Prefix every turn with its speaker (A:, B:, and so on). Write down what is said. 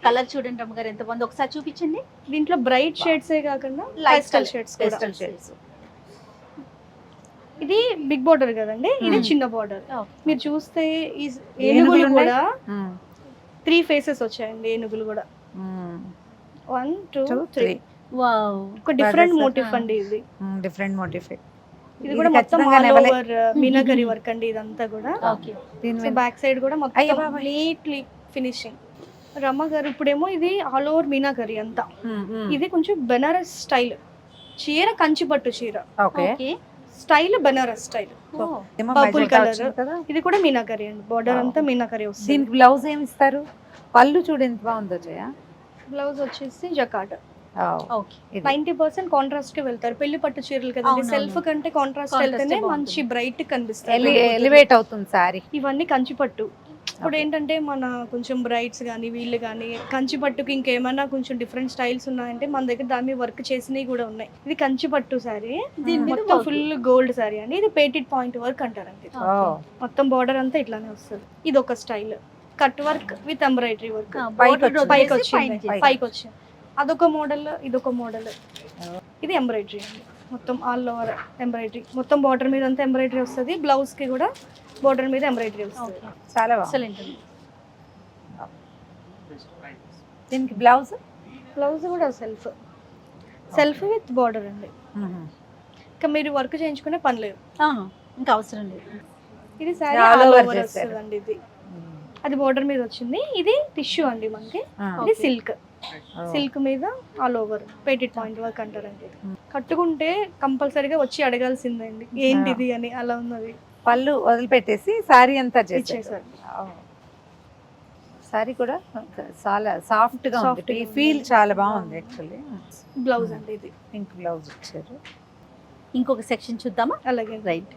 A: Colour చూడండి అమ్మగారు ఎంత బాగుంది, ఒకసారి చూపించండి.
B: దీంట్లో బ్రైట్ షేడ్స్ ఏ కాకుండా
A: లైట్
B: లైట్ షేడ్స్ కూడా.
A: Pastel shades.
B: ఇది బిగ్ బోర్డర్ కదండి, ఇది చిన్న బోర్డర్. మీరు చూస్తే ఈ
C: ఏనుగులు
B: ఏనుగులు
C: ఉన్నాయి?
B: కూడా 3 ఫేసెస్ వచ్చాయండి. ఏనుగులు కూడా 1 2 3
A: వావ్,
B: ఒక డిఫరెంట్
C: Brothers,
B: మోటిఫ్ అండి ఇది.
C: Different motif.
B: ఇది కూడా మొత్తం ఆల్ ఓవర్ మీనాకరీ వర్క్ అండి ఇదంతా కూడా.
A: ఓకే.
B: సో బ్యాక్ సైడ్ కూడా
C: అయ్య
B: మొత్తం
C: బాబాయ్.
B: Neatly finishing. రమ్మ గారు ఇప్పుడేమో ఇది ఆల్ ఓవర్ మీనాకరీ అంతా. ఇది కొంచెం బెనారస్ స్టైల్ చీర, కంచి పట్టు చీర
C: okay.
A: Okay.
B: Style, Banaras style. Purple colour. ఇది కూడా మీనాకరీ అండి, బార్డర్ అంతా మీనాకరీ వస్తుంది.
C: దీనికి బ్లౌజ్ ఏమి ఇస్తారు? పళ్ళు చూడు ఎంత బాగుందో జయ.
B: బ్లౌజ్ వచ్చేసి జకాట్.
A: ఓకే.
B: 90% కాంట్రాస్ట్ కి వెళ్తారు. పెళ్లి పట్టు చీరలు కదండి,
A: అవునవును.
B: సెల్ఫ్ కంటే కాంట్రాస్ట్
A: Contrast
B: వెళ్తేనే
A: బాగుంటుంది.
B: మంచి బ్రైట్ కనిపిస్తాయి.
C: ఎలివేట్ అవుతుంది సారీ.
B: ఇవన్నీ కంచి పట్టు. ఇప్పుడు ఏంటంటే మన కొంచెం బ్రైట్స్ కానీ వీళ్ళు కానీ కంచి పట్టుకి ఇంకేమైనా కొంచెం డిఫరెంట్ స్టైల్స్ ఉన్నాయంటే మన దగ్గర దాని మీద వర్క్ చేసినవి కూడా ఉన్నాయి. ఇది కంచి పట్టు సారీ,
A: దీని మీద
B: మొత్తం
A: work.
B: ఫుల్ గోల్డ్ సారీ అండి. ఇది పేటెడ్ పాయింట్ వర్క్ అంటారండి. మొత్తం బార్డర్ అంతా ఇట్లానే వస్తుంది. ఇది ఒక style, cut work with embroidery work. పైకి వచ్చింది, పైకి వచ్చింది. అదొక మోడల్, ఇదొక మోడల్. ఇది ఎంబ్రాయిడరీ అండి, మొత్తం ఆల్ ఓవర్ ఎంబ్రాయిడరీ. మొత్తం బార్డర్ మీద అంతా ఎంబ్రాయిడరీ వస్తుంది. బ్లౌజ్ కి కూడా బార్డర్ మీద ఎంబ్రాయిడరీ వస్తుంది.
C: చాలా బాగుంది.
A: ఎక్సలెంట్ అండి.
C: దీనికి బ్లౌజ్
B: బ్లౌజ్ కూడా సెల్ఫ్ విత్ బార్డర్ అండి. ఇంకా మీరు వర్క్ చేయించుకునే పని లేదు.
A: ఇంకా అవసరం లేదు.
B: ఇది sorry
C: All
B: all
C: over
B: over
C: చేశారు.
B: వస్తుందండి. ఇది అది బార్డర్ మీద వచ్చింది. ఇది టిష్యూ అండి మనకి. ఇది సిల్క్, సిల్క్ మీద ఆల్ ఓవర్ పేటెడ్ పాయింట్ వర్క్ అంటారండి. కట్టుకుంటే కంపల్సరీగా వచ్చి అడగాల్సిందండి ఏంటిది అని, అలా ఉన్నది.
C: పళ్ళు వదిలిపెట్టేసి సారీ అంతా
B: ఇచ్చేసారు.
C: చేశారు. సారీ కూడా చాలా సాఫ్ట్ గా
B: Soft
C: ఉంది.
B: గా
C: ఫీల్
B: ఉంది.
C: చాలా బాగుంది యాక్చువల్లీ.
B: బ్లౌజ్ అండి ఇది.
C: పింక్ బ్లౌజ్ ఇచ్చారు.
A: ఇంకొక సెక్షన్ చూద్దామా?
B: అలాగే
A: రైట్.